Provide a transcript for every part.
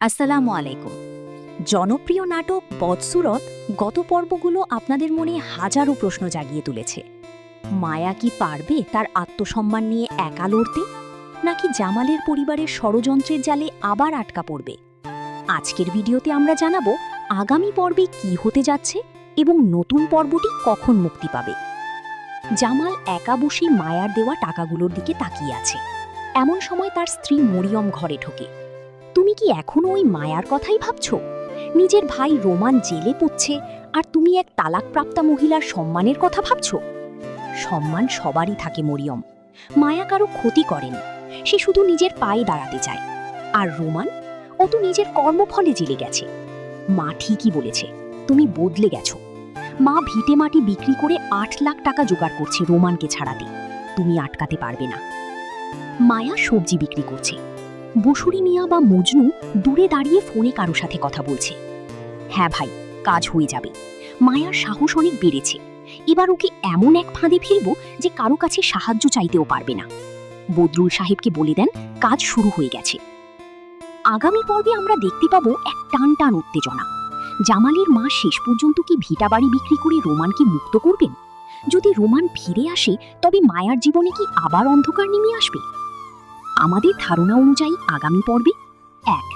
আসসালামু আলাইকুম। জনপ্রিয় নাটক বদসুরত গত পর্বগুলো আপনাদের মনে হাজারো প্রশ্ন জাগিয়ে তুলেছে। মায়া কি পারবে তার আত্মসম্মান নিয়ে একা লড়তে, নাকি জামালের পরিবারের ষড়যন্ত্রের জালে আবার আটকা পড়বে? আজকের ভিডিওতে আমরা জানাবো আগামী পর্বে কি হতে যাচ্ছে এবং নতুন পর্বটি কখন মুক্তি পাবে। জামাল একা বসে মায়ার দেওয়া টাকাগুলোর দিকে তাকিয়ে আছে। এমন সময় তার স্ত্রী মরিয়ম ঘরে ঢোকে। তুমি কি এখনো ওই মায়ার কথাই ভাবছো? নিজের ভাই রোমান জেলে পুচ্ছে আর তুমি এক তালাকপ্রাপ্তা মহিলার সম্মানের কথা ভাবছো? সম্মান সবারই থাকে মরিয়ম। মায়া কারো ক্ষতি করেনি, সে শুধু নিজের পায়ে দাঁড়াতে চায়। আর রোমান, ও তো নিজের কর্মফলে জেলে গেছে। মা ঠিকই বলেছে, তুমি বদলে গেছো। মা ভিটে মাটি বিক্রি করে ৮ লাখ টাকা জোগাড় করছে রোমানকে ছাড়াতে। তুমি আটকাতে পারবে না। মায়া সবজি বিক্রি করছে। বসুরি মিয়া বা মজনু দূরে দাঁড়িয়ে ফোনে কারো সাথে কথা বলছে। হ্যাঁ ভাই, কাজ হয়ে যাবে। মায়ার সাহস অনেক বেড়েছে। এবার ওকে এমন এক ফাঁদে ফেলব যে কারো কাছে সাহায্য চাইতেও পারবে না। বদরুল সাহেবকে বলে দেন কাজ শুরু হয়ে গেছে। আগামী পর্বে আমরা দেখতে পাবো এক টান টান উত্তেজনা। জামালের মা শেষ পর্যন্ত কি ভিটা বাড়ি বিক্রি করে রোমানকে মুক্ত করবেন? যদি রোমান ফিরে আসে, তবে মায়ার জীবনে কি আবার অন্ধকার নেমে আসবে? আমাদের ধারণা অনুযায়ী আগামী পর্বে ১.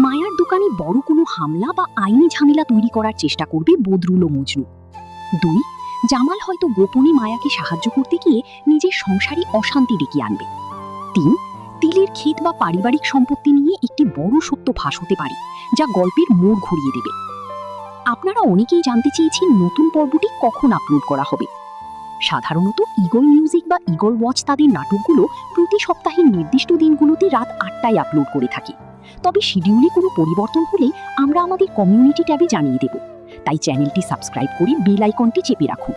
মায়ার দোকানে বড় কোনো হামলা বা আইনি ঝামেলা তৈরি করার চেষ্টা করবে বদরুল ও মজনু। ২. জামাল হয়তো গোপনে মায়াকে সাহায্য করতে গিয়ে নিজের সংসারে অশান্তি ডেকে আনবে। ৩. তিলের ক্ষেত বা পারিবারিক সম্পত্তি নিয়ে একটি বড় সত্য ফাঁস হতে পারে, যা গল্পের মোড় ঘুরিয়ে দেবে। আপনারা অনেকেই জানতে চেয়েছেন নতুন পর্বটি কখন আপলোড করা হবে। সাধারণত ইগল মিউজিক বা ইগল ওয়াচ তাদের নাটকগুলো প্রতি সপ্তাহের নির্দিষ্ট দিনগুলোতে রাত ৮টায় আপলোড করে থাকে। তবে শিডিউলে কোনো পরিবর্তন হলে আমরা আমাদের কমিউনিটি ট্যাবে জানিয়ে দেব। তাই চ্যানেলটি সাবস্ক্রাইব করে বেল আইকনটি চেপে রাখুন।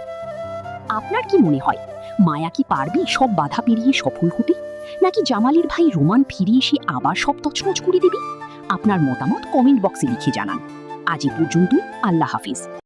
আপনার কি মনে হয়, মায়া কি পারবে সব বাধা পেরিয়ে সফল হতে, নাকি জামালের ভাই রোমান ফিরে এসে আবার সব তছনছ করে দেবে? আপনার মতামত কমেন্ট বক্সে লিখে জানান। আজ এ পর্যন্তই। আল্লাহ হাফিজ।